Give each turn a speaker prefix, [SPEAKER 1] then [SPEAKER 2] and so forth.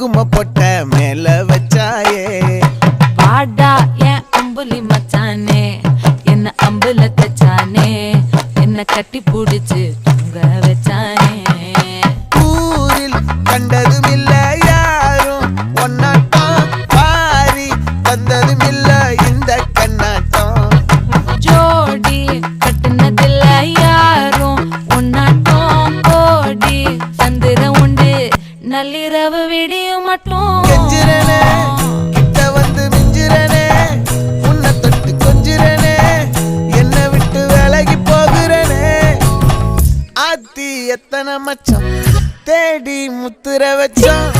[SPEAKER 1] குங்கும பொட்ட மேல வச்சாயே
[SPEAKER 2] பாடா என் அம்புலி மச்சானே என்ன அம்புல தச்சானே என்ன கட்டி புடிச்சு தூங்க வச்சானே
[SPEAKER 1] ஊரில் கண்டதும் இல்ல யாரும் ஒன்னாட்டம் பாரி வந்ததும் இல்ல இந்த கண்ணாட்டம்
[SPEAKER 2] ஜோடி கட்டுனதில்ல யாரும் ஒன்னாட்டம் கோடி சந்திர உண்டு நள்ளிரவு விடியும் மட்டும்
[SPEAKER 1] கெஞ்சிரனே கிட்ட வந்து மிஞ்சிரனே உன்னை தொட்டு கொஞ்சிரனே என்னை விட்டு விலகி போகிறனே ஆத்தி எத்தனை மச்சம் தேடி முத்துற வச்சோம்